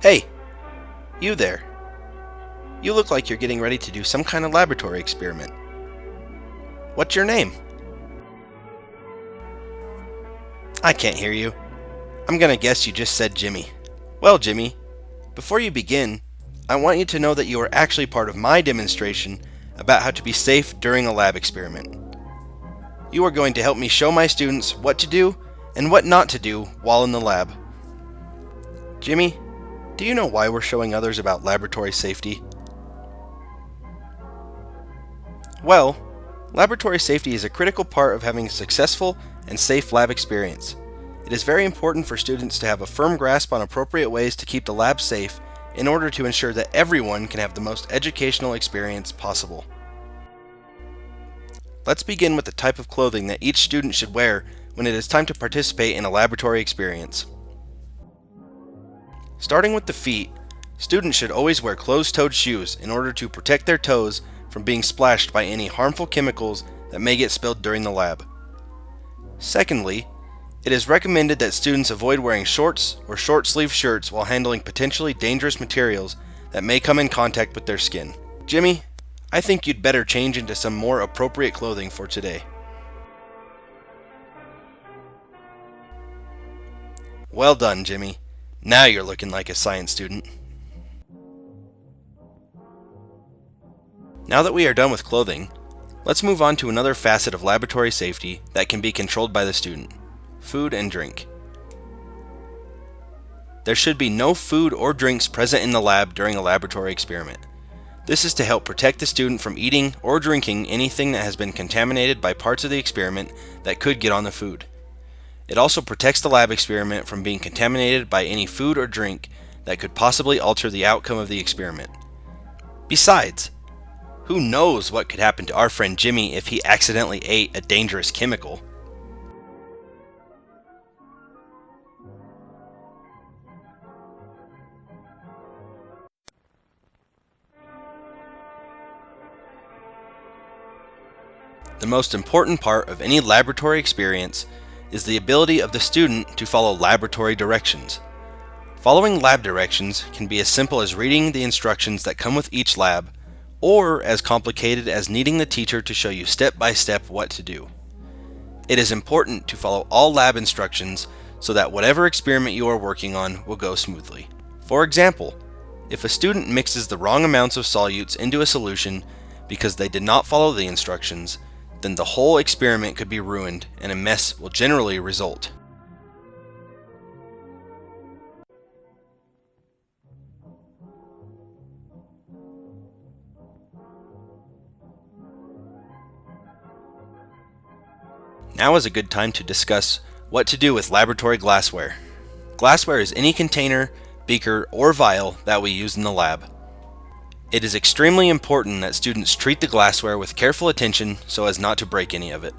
Hey, you there. You look like you're getting ready to do some kind of laboratory experiment. What's your name? I can't hear you. I'm gonna guess you just said Jimmy. Well, Jimmy, before you begin, I want you to know that you are actually part of my demonstration about how to be safe during a lab experiment. You are going to help me show my students what to do and what not to do while in the lab. Jimmy, do you know why we're showing others about laboratory safety? Well, laboratory safety is a critical part of having a successful and safe lab experience. It is very important for students to have a firm grasp on appropriate ways to keep the lab safe in order to ensure that everyone can have the most educational experience possible. Let's begin with the type of clothing that each student should wear when it is time to participate in a laboratory experience. Starting with the feet, students should always wear closed-toed shoes in order to protect their toes from being splashed by any harmful chemicals that may get spilled during the lab. Secondly, it is recommended that students avoid wearing shorts or short-sleeve shirts while handling potentially dangerous materials that may come in contact with their skin. Jimmy, I think you'd better change into some more appropriate clothing for today. Well done, Jimmy. Now you're looking like a science student. Now that we are done with clothing, let's move on to another facet of laboratory safety that can be controlled by the student: food and drink. There should be no food or drinks present in the lab during a laboratory experiment. This is to help protect the student from eating or drinking anything that has been contaminated by parts of the experiment that could get on the food. It also protects the lab experiment from being contaminated by any food or drink that could possibly alter the outcome of the experiment. Besides, who knows what could happen to our friend Jimmy if he accidentally ate a dangerous chemical? The most important part of any laboratory experience is the ability of the student to follow laboratory directions. Following lab directions can be as simple as reading the instructions that come with each lab, or as complicated as needing the teacher to show you step by step what to do. It is important to follow all lab instructions so that whatever experiment you are working on will go smoothly. For example, if a student mixes the wrong amounts of solutes into a solution because they did not follow the instructions, then the whole experiment could be ruined and a mess will generally result. Now is a good time to discuss what to do with laboratory glassware. Glassware is any container, beaker, or vial that we use in the lab. It is extremely important that students treat the glassware with careful attention so as not to break any of it.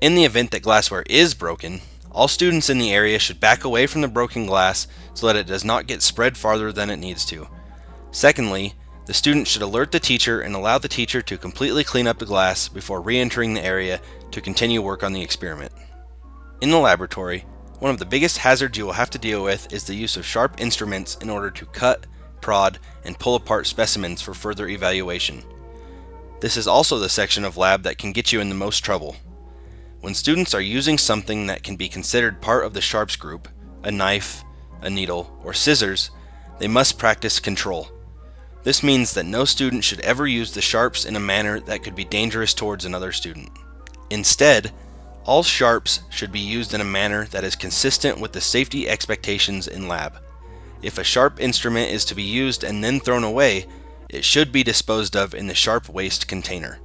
In the event that glassware is broken, all students in the area should back away from the broken glass so that it does not get spread farther than it needs to. Secondly, the student should alert the teacher and allow the teacher to completely clean up the glass before re-entering the area to continue work on the experiment. In the laboratory, one of the biggest hazards you will have to deal with is the use of sharp instruments in order to cut, prod, and pull apart specimens for further evaluation. This is also the section of lab that can get you in the most trouble. When students are using something that can be considered part of the sharps group, a knife, a needle, or scissors, they must practice control. This means that no student should ever use the sharps in a manner that could be dangerous towards another student. Instead, all sharps should be used in a manner that is consistent with the safety expectations in lab. If a sharp instrument is to be used and then thrown away, it should be disposed of in the sharp waste container.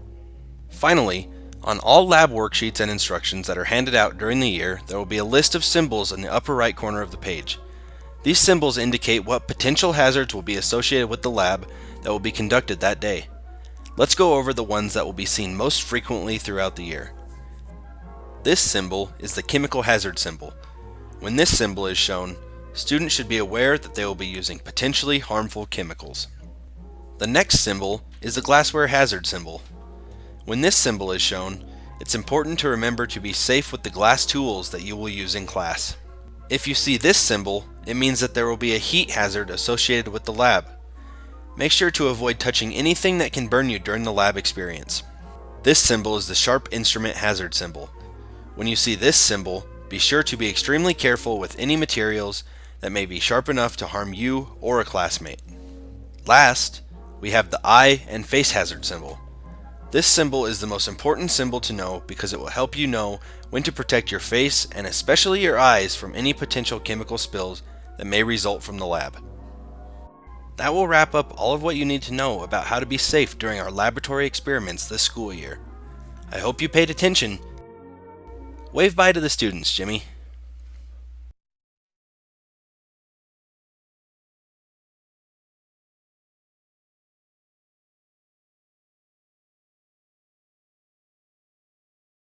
Finally, on all lab worksheets and instructions that are handed out during the year, there will be a list of symbols in the upper right corner of the page. These symbols indicate what potential hazards will be associated with the lab that will be conducted that day. Let's go over the ones that will be seen most frequently throughout the year. This symbol is the chemical hazard symbol. When this symbol is shown, students should be aware that they will be using potentially harmful chemicals. The next symbol is the glassware hazard symbol. When this symbol is shown, it's important to remember to be safe with the glass tools that you will use in class. If you see this symbol, it means that there will be a heat hazard associated with the lab. Make sure to avoid touching anything that can burn you during the lab experience. This symbol is the sharp instrument hazard symbol. When you see this symbol, be sure to be extremely careful with any materials that may be sharp enough to harm you or a classmate. Last, we have the eye and face hazard symbol. This symbol is the most important symbol to know because it will help you know when to protect your face and especially your eyes from any potential chemical spills that may result from the lab. That will wrap up all of what you need to know about how to be safe during our laboratory experiments this school year. I hope you paid attention. Wave bye to the students, Jimmy.